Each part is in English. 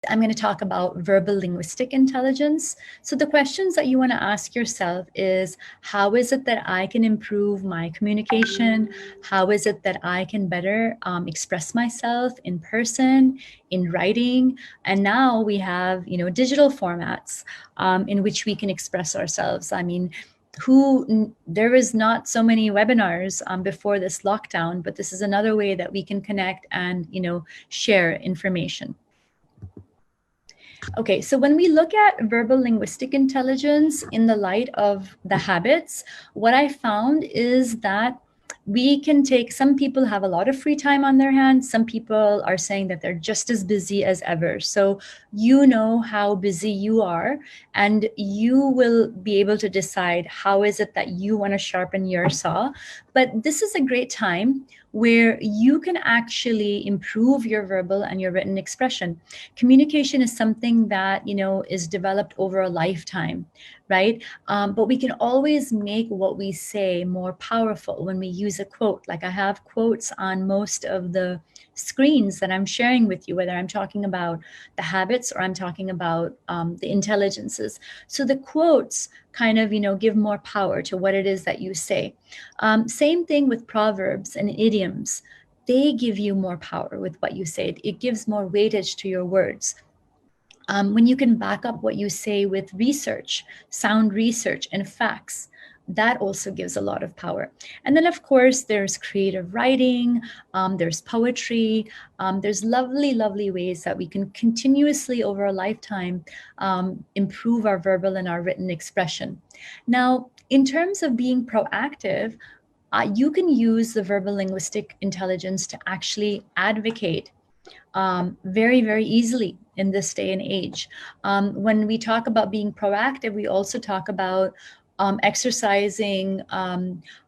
I'm going to talk about verbal linguistic intelligence. So the questions that you want to ask yourself is, how is it that I can improve my communication? How is it that I can better express myself in person, in writing? And now we have, digital formats in which we can express ourselves. I mean, there was not so many webinars before this lockdown, but this is another way that we can connect and, share information. Okay, so when we look at verbal linguistic intelligence in the light of the habits, what I found is that we can some people have a lot of free time on their hands. Some people are saying that they're just as busy as ever. So you know how busy you are, and you will be able to decide how is it that you want to sharpen your saw. But this is a great time where you can actually improve your verbal and your written expression. Communication is something that, is developed over a lifetime, right? But we can always make what we say more powerful when we use a quote. Like I have quotes on most of the screens that I'm sharing with you, whether I'm talking about the habits or I'm talking about the intelligences. So the quotes kind of, give more power to what it is that you say. Same thing with proverbs and idioms. They give you more power with what you say. It gives more weightage to your words. When you can back up what you say with research, sound research, and facts, that also gives a lot of power. And then, of course, there's creative writing, there's poetry, there's lovely, lovely ways that we can continuously over a lifetime improve our verbal and our written expression. Now, in terms of being proactive, you can use the verbal linguistic intelligence to actually advocate very, very easily in this day and age. When we talk about being proactive, we also talk about exercising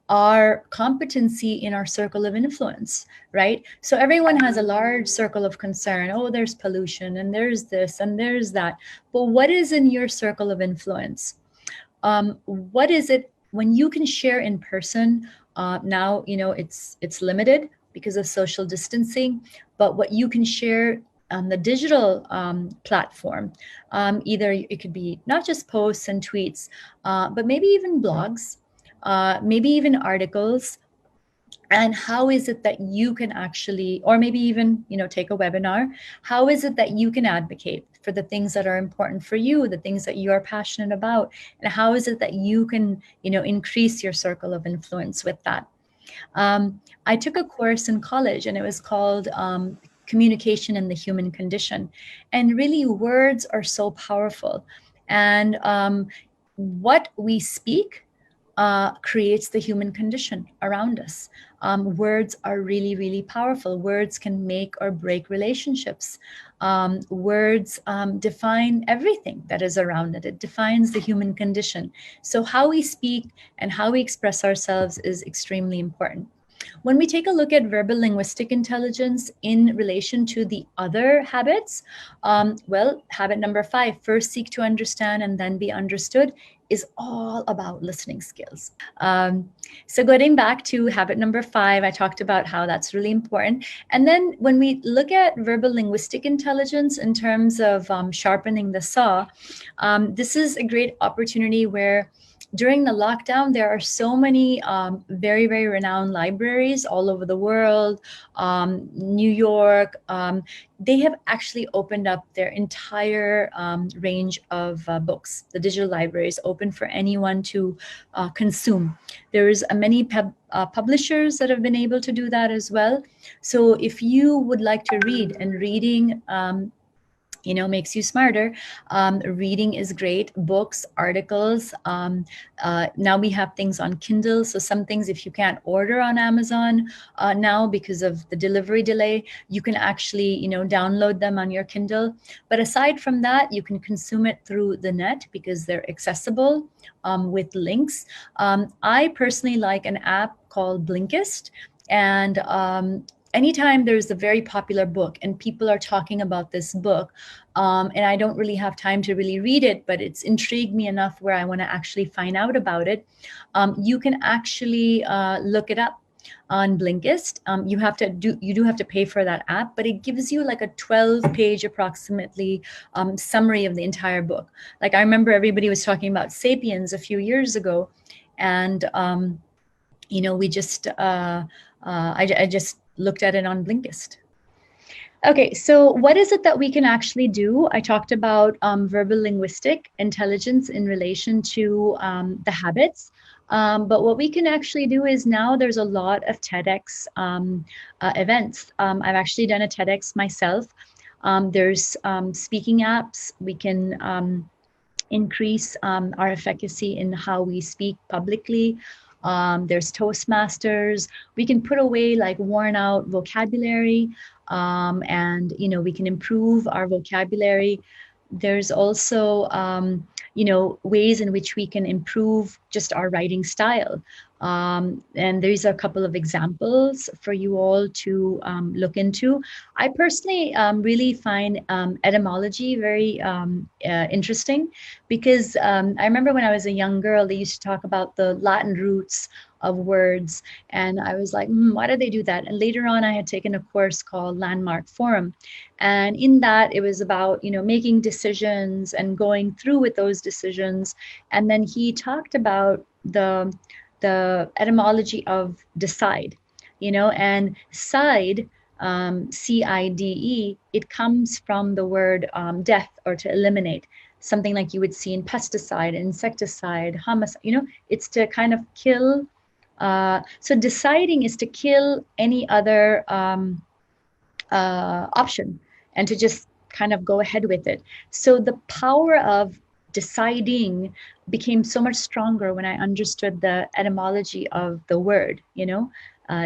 our competency in our circle of influence, right? So everyone has a large circle of concern. Oh, there's pollution and there's this and there's that. But what is in your circle of influence? What is it when you can share in person? Now, it's limited because of social distancing, but what you can share on the digital platform, either it could be not just posts and tweets, but maybe even blogs, maybe even articles. And how is it that you can actually, or maybe even, take a webinar, how is it that you can advocate for the things that are important for you, the things that you are passionate about, and how is it that you can, increase your circle of influence with that? I took a course in college and it was called Communication in the Human Condition. And really, words are so powerful. And what we speak creates the human condition around us. Words are really, really powerful. Words can make or break relationships. Words define everything that is around it. It defines the human condition. So how we speak and how we express ourselves is extremely important. When we take a look at verbal linguistic intelligence in relation to the other habits, habit number 5, first seek to understand and then be understood, is all about listening skills. So getting back to habit number 5, I talked about how that's really important. And then when we look at verbal linguistic intelligence in terms of sharpening the saw, this is a great opportunity where during the lockdown, there are so many very, very renowned libraries all over the world, New York. They have actually opened up their entire range of books. The digital library is open for anyone to consume. There's many publishers that have been able to do that as well. So if you would like to read, and reading makes you smarter. Reading is great. Books, articles. Now we have things on Kindle. So some things, if you can't order on Amazon now because of the delivery delay, you can actually, download them on your Kindle. But aside from that, you can consume it through the net because they're accessible with links. I personally like an app called Blinkist. And anytime there's a very popular book and people are talking about this book, and I don't really have time to really read it, but it's intrigued me enough where I want to actually find out about it, you can actually look it up. on Blinkist. You do have to pay for that app, but it gives you like a 12-page approximately summary of the entire book. Like I remember everybody was talking about Sapiens a few years ago, and we just I just looked at it on Blinkist. Okay, so what is it that we can actually do? I talked about verbal linguistic intelligence in relation to the habits. But what we can actually do is now there's a lot of TEDx events. I've actually done a TEDx myself. There's speaking apps. We can increase our efficacy in how we speak publicly. There's Toastmasters. We can put away like worn out vocabulary, and we can improve our vocabulary. There's also ways in which we can improve just our writing style. And these are a couple of examples for you all to look into. I personally really find etymology very interesting, because I remember when I was a young girl, they used to talk about the Latin roots of words. And I was like, why did they do that? And later on, I had taken a course called Landmark Forum. And in that, it was about, making decisions and going through with those decisions. And then he talked about the etymology of decide, and side, CIDE, it comes from the word death, or to eliminate, something like you would see in pesticide, insecticide, homicide, it's to kind of kill. So deciding is to kill any other option and to just kind of go ahead with it. So the power of deciding became so much stronger when I understood the etymology of the word,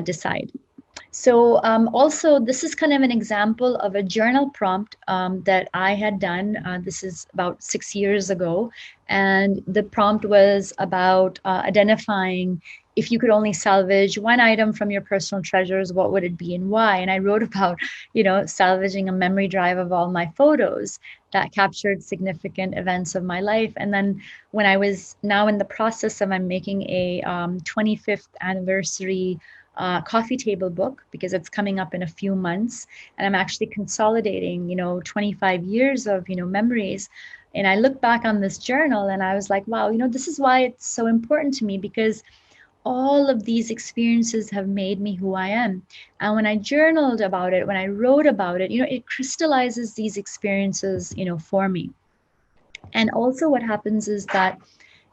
decide. So also, this is kind of an example of a journal prompt that I had done. This is about 6 years ago. And the prompt was about identifying, if you could only salvage one item from your personal treasures, what would it be and why? And I wrote about, salvaging a memory drive of all my photos that captured significant events of my life. And then when I was now in the process of, I'm making a 25th anniversary coffee table book, because it's coming up in a few months, and I'm actually consolidating 25 years of memories. And I look back on this journal and I was like, wow, this is why it's so important to me, because all of these experiences have made me who I am. And when I journaled about it, when I wrote about it, it crystallizes these experiences for me. And also what happens is that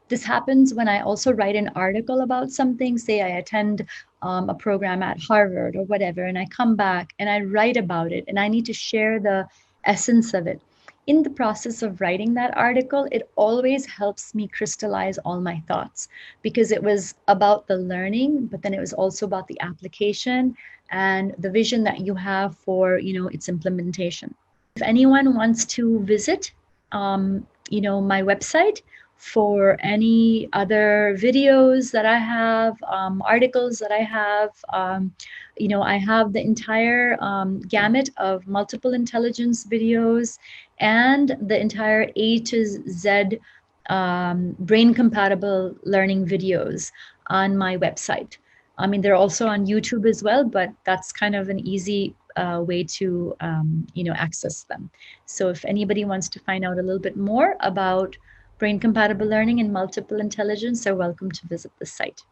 this happens when I also write an article about something. Say I attend a program at Harvard or whatever, and I come back and I write about it, and I need to share the essence of it. In the process of writing that article, it always helps me crystallize all my thoughts, because it was about the learning, but then it was also about the application and the vision that you have for its implementation. If anyone wants to visit my website for any other videos that I have, articles that I have. I have the entire gamut of multiple intelligence videos and the entire A to Z brain compatible learning videos on my website. I mean, they're also on YouTube as well, but that's kind of an easy way to access them. So if anybody wants to find out a little bit more about brain compatible learning and multiple intelligence, are welcome to visit the site.